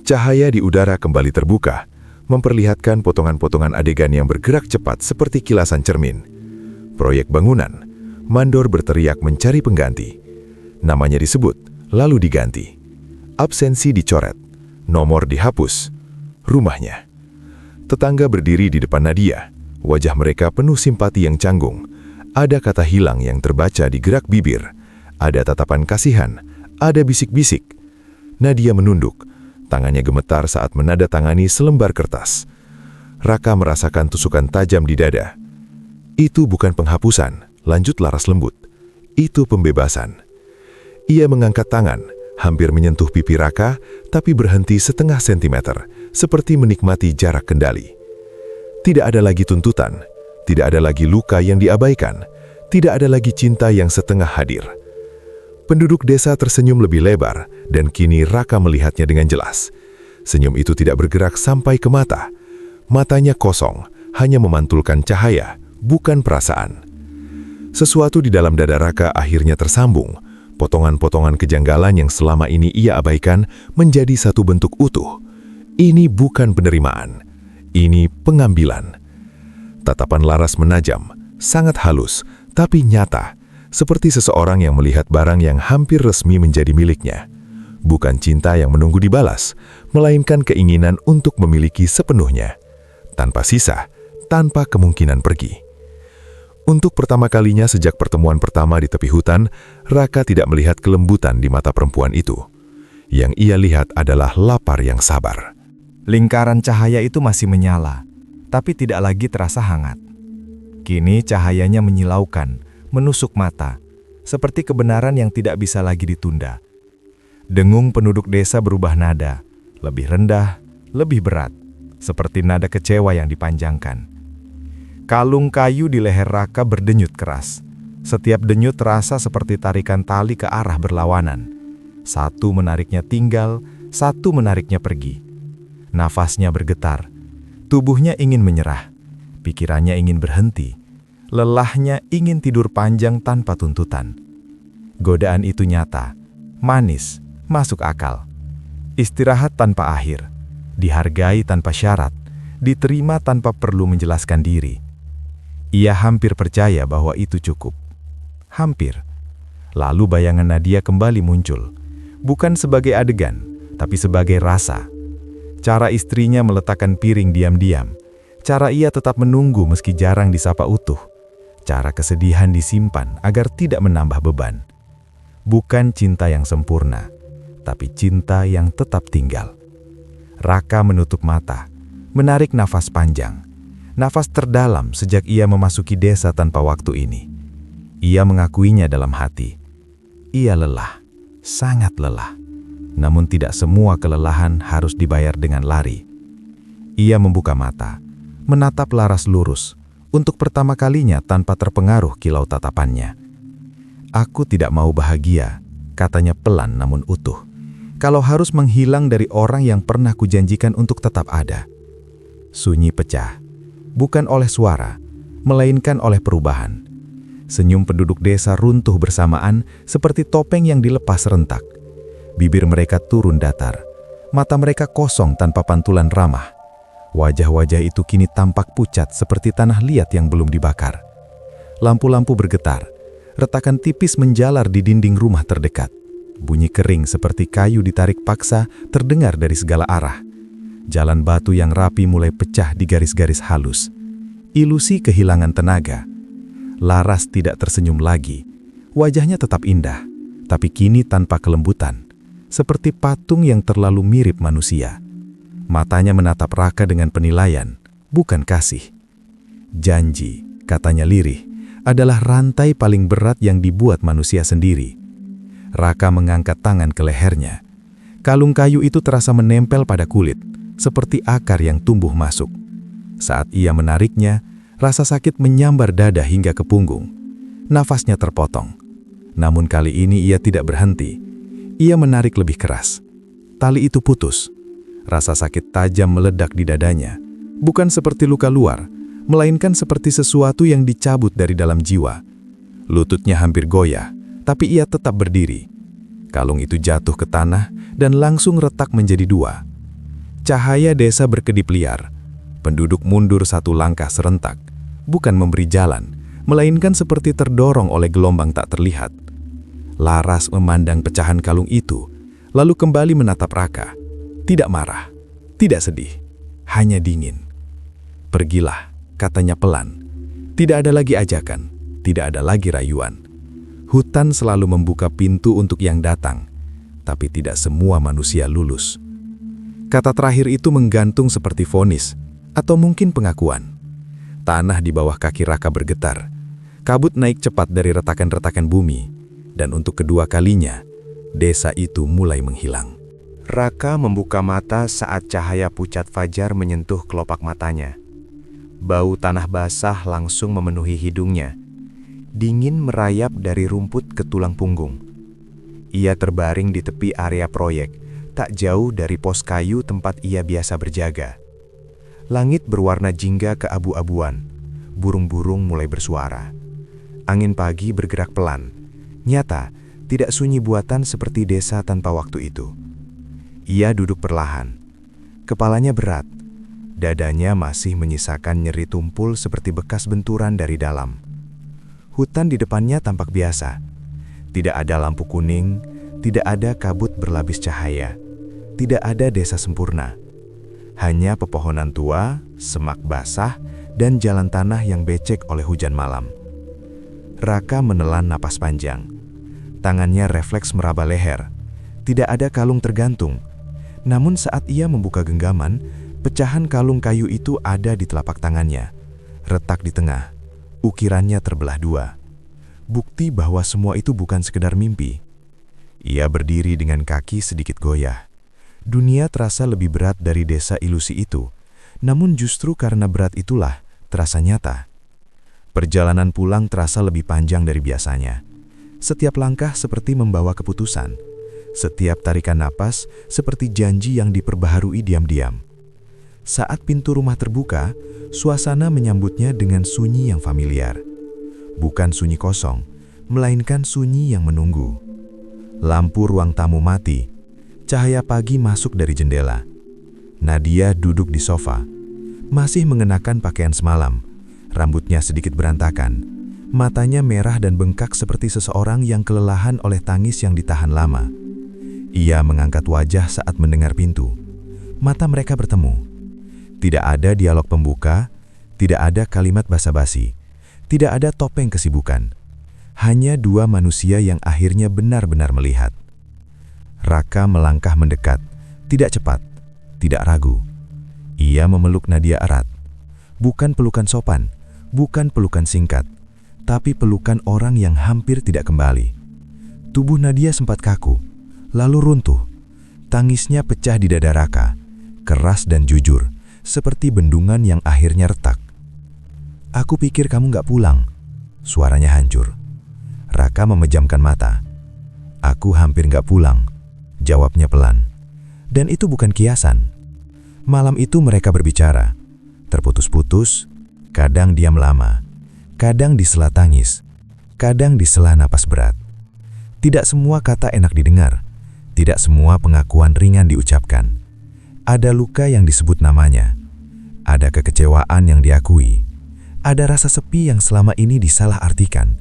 Cahaya di udara kembali terbuka, memperlihatkan potongan-potongan adegan yang bergerak cepat seperti kilasan cermin. Proyek bangunan, mandor berteriak mencari pengganti. Namanya disebut, lalu diganti. Absensi dicoret, nomor dihapus. Rumahnya. Tetangga berdiri di depan Nadia. Wajah mereka penuh simpati yang canggung. Ada kata hilang yang terbaca di gerak bibir. Ada tatapan kasihan. Ada bisik-bisik. Nadia menunduk. Tangannya gemetar saat menandatangani selembar kertas. Raka merasakan tusukan tajam di dada. "Itu bukan penghapusan," lanjut Laras lembut. "Itu pembebasan." Ia mengangkat tangan, hampir menyentuh pipi Raka, tapi berhenti setengah sentimeter, seperti menikmati jarak kendali. Tidak ada lagi tuntutan, tidak ada lagi luka yang diabaikan, tidak ada lagi cinta yang setengah hadir. Penduduk desa tersenyum lebih lebar, dan kini Raka melihatnya dengan jelas. Senyum itu tidak bergerak sampai ke mata. Matanya kosong, hanya memantulkan cahaya, bukan perasaan. Sesuatu di dalam dada Raka akhirnya tersambung. Potongan-potongan kejanggalan yang selama ini ia abaikan menjadi satu bentuk utuh. Ini bukan penerimaan. Ini pengambilan. Tatapan Laras menajam, sangat halus, tapi nyata, seperti seseorang yang melihat barang yang hampir resmi menjadi miliknya. Bukan cinta yang menunggu dibalas, melainkan keinginan untuk memiliki sepenuhnya, tanpa sisa, tanpa kemungkinan pergi. Untuk pertama kalinya sejak pertemuan pertama di tepi hutan, Raka tidak melihat kelembutan di mata perempuan itu. Yang ia lihat adalah lapar yang sabar. Lingkaran cahaya itu masih menyala, tapi tidak lagi terasa hangat. Kini cahayanya menyilaukan, menusuk mata, seperti kebenaran yang tidak bisa lagi ditunda. Dengung penduduk desa berubah nada, lebih rendah, lebih berat, seperti nada kecewa yang dipanjangkan. Kalung kayu di leher Raka berdenyut keras. Setiap denyut terasa seperti tarikan tali ke arah berlawanan. Satu menariknya tinggal, satu menariknya pergi. Nafasnya bergetar. Tubuhnya ingin menyerah. Pikirannya ingin berhenti. Lelahnya ingin tidur panjang tanpa tuntutan. Godaan itu nyata, manis, masuk akal. Istirahat tanpa akhir. Dihargai tanpa syarat. Diterima tanpa perlu menjelaskan diri. Ia hampir percaya bahwa itu cukup. Hampir. Lalu bayangan Nadia kembali muncul. Bukan sebagai adegan, tapi sebagai rasa. Cara istrinya meletakkan piring diam-diam. Cara ia tetap menunggu meski jarang disapa utuh. Cara kesedihan disimpan agar tidak menambah beban. Bukan cinta yang sempurna, tapi cinta yang tetap tinggal. Raka menutup mata, menarik nafas panjang. Nafas terdalam sejak ia memasuki desa tanpa waktu ini. Ia mengakuinya dalam hati. Ia lelah, sangat lelah. Namun tidak semua kelelahan harus dibayar dengan lari. Ia membuka mata, menatap Laras lurus, untuk pertama kalinya tanpa terpengaruh kilau tatapannya. "Aku tidak mau bahagia," katanya pelan namun utuh. "Kalau harus menghilang dari orang yang pernah kujanjikan untuk tetap ada." Sunyi pecah. Bukan oleh suara, melainkan oleh perubahan. Senyum penduduk desa runtuh bersamaan seperti topeng yang dilepas serentak. Bibir mereka turun datar, mata mereka kosong tanpa pantulan ramah. Wajah-wajah itu kini tampak pucat seperti tanah liat yang belum dibakar. Lampu-lampu bergetar, retakan tipis menjalar di dinding rumah terdekat. Bunyi kering seperti kayu ditarik paksa terdengar dari segala arah. Jalan batu yang rapi mulai pecah di garis-garis halus. Ilusi kehilangan tenaga. Laras tidak tersenyum lagi. Wajahnya tetap indah, tapi kini tanpa kelembutan. Seperti patung yang terlalu mirip manusia. Matanya menatap Raka dengan penilaian, bukan kasih. Janji, katanya lirih, adalah rantai paling berat yang dibuat manusia sendiri. Raka mengangkat tangan ke lehernya. Kalung kayu itu terasa menempel pada kulit, seperti akar yang tumbuh masuk. Saat ia menariknya, rasa sakit menyambar dada hingga ke punggung. Nafasnya terpotong. Namun kali ini ia tidak berhenti. Ia menarik lebih keras. Tali itu putus. Rasa sakit tajam meledak di dadanya. Bukan seperti luka luar, melainkan seperti sesuatu yang dicabut dari dalam jiwa. Lututnya hampir goyah, tapi ia tetap berdiri. Kalung itu jatuh ke tanah dan langsung retak menjadi dua. Cahaya desa berkedip liar. Penduduk mundur satu langkah serentak, bukan memberi jalan, melainkan seperti terdorong oleh gelombang tak terlihat. Laras memandang pecahan kalung itu, lalu kembali menatap Raka. Tidak marah, tidak sedih, hanya dingin. "Pergilah," katanya pelan. Tidak ada lagi ajakan, tidak ada lagi rayuan. Hutan selalu membuka pintu untuk yang datang, tapi tidak semua manusia lulus. Kata terakhir itu menggantung seperti vonis, atau mungkin pengakuan. Tanah di bawah kaki Raka bergetar. Kabut naik cepat dari retakan-retakan bumi, dan untuk kedua kalinya, desa itu mulai menghilang. Raka membuka mata saat cahaya pucat fajar menyentuh kelopak matanya. Bau tanah basah langsung memenuhi hidungnya. Dingin merayap dari rumput ke tulang punggung. Ia terbaring di tepi area proyek, tak jauh dari pos kayu tempat ia biasa berjaga. Langit berwarna jingga keabu-abuan. Burung-burung mulai bersuara. Angin pagi bergerak pelan. Nyata, tidak sunyi buatan seperti desa tanpa waktu itu. Ia duduk perlahan. Kepalanya berat. Dadanya masih menyisakan nyeri tumpul seperti bekas benturan dari dalam. Hutan di depannya tampak biasa. Tidak ada lampu kuning, tidak ada kabut berlapis cahaya, tidak ada desa sempurna. Hanya pepohonan tua, semak basah, dan jalan tanah yang becek oleh hujan malam. Raka menelan napas panjang. Tangannya refleks meraba leher. Tidak ada kalung tergantung. Namun saat ia membuka genggaman, pecahan kalung kayu itu ada di telapak tangannya. Retak di tengah. Ukirannya terbelah dua. Bukti bahwa semua itu bukan sekedar mimpi. Ia berdiri dengan kaki sedikit goyah. Dunia terasa lebih berat dari desa ilusi itu, namun justru karena berat itulah terasa nyata. Perjalanan pulang terasa lebih panjang dari biasanya. Setiap langkah seperti membawa keputusan. Setiap tarikan napas seperti janji yang diperbaharui diam-diam. Saat pintu rumah terbuka, suasana menyambutnya dengan sunyi yang familiar. Bukan sunyi kosong, melainkan sunyi yang menunggu. Lampu ruang tamu mati. Cahaya pagi masuk dari jendela. Nadia duduk di sofa, masih mengenakan pakaian semalam. Rambutnya sedikit berantakan. Matanya merah dan bengkak seperti seseorang yang kelelahan oleh tangis yang ditahan lama. Ia mengangkat wajah saat mendengar pintu. Mata mereka bertemu. Tidak ada dialog pembuka, tidak ada kalimat basa-basi, tidak ada topeng kesibukan. Hanya dua manusia yang akhirnya benar-benar melihat. Raka melangkah mendekat, tidak cepat, tidak ragu. Ia memeluk Nadia erat. Bukan pelukan sopan, bukan pelukan singkat, tapi pelukan orang yang hampir tidak kembali. Tubuh Nadia sempat kaku, lalu runtuh. Tangisnya pecah di dada Raka, keras dan jujur, seperti bendungan yang akhirnya retak. "Aku pikir kamu gak pulang." Suaranya hancur. Raka memejamkan mata. "Aku hampir gak pulang," jawabnya pelan. Dan itu bukan kiasan. Malam itu mereka berbicara. Terputus-putus, kadang diam lama, kadang disela tangis, kadang disela napas berat. Tidak semua kata enak didengar, tidak semua pengakuan ringan diucapkan. Ada luka yang disebut namanya, ada kekecewaan yang diakui, ada rasa sepi yang selama ini disalahartikan.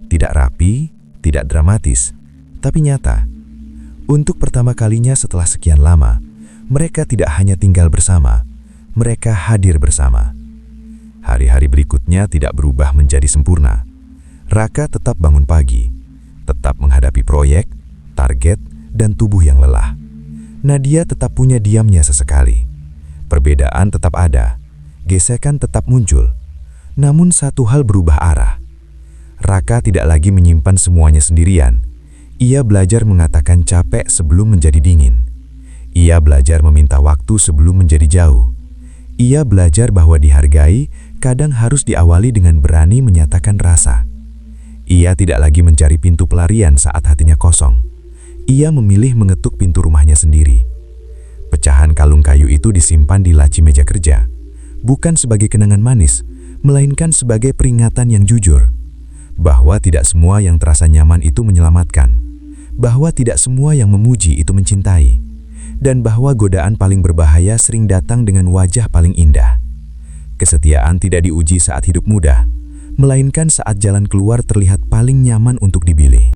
Tidak rapi, tidak dramatis, tapi nyata. Untuk pertama kalinya setelah sekian lama, mereka tidak hanya tinggal bersama, mereka hadir bersama. Hari-hari berikutnya tidak berubah menjadi sempurna. Raka tetap bangun pagi, tetap menghadapi proyek, target, dan tubuh yang lelah. Nadia tetap punya diamnya sesekali. Perbedaan tetap ada, gesekan tetap muncul. Namun satu hal berubah arah. Raka tidak lagi menyimpan semuanya sendirian. Ia belajar mengatakan capek sebelum menjadi dingin. Ia belajar meminta waktu sebelum menjadi jauh. Ia belajar bahwa dihargai kadang harus diawali dengan berani menyatakan rasa. Ia tidak lagi mencari pintu pelarian saat hatinya kosong. Ia memilih mengetuk pintu rumahnya sendiri. Pecahan kalung kayu itu disimpan di laci meja kerja, bukan sebagai kenangan manis, melainkan sebagai peringatan yang jujur. Bahwa tidak semua yang terasa nyaman itu menyelamatkan, bahwa tidak semua yang memuji itu mencintai, dan bahwa godaan paling berbahaya sering datang dengan wajah paling indah. Kesetiaan tidak diuji saat hidup mudah, melainkan saat jalan keluar terlihat paling nyaman untuk dibilih.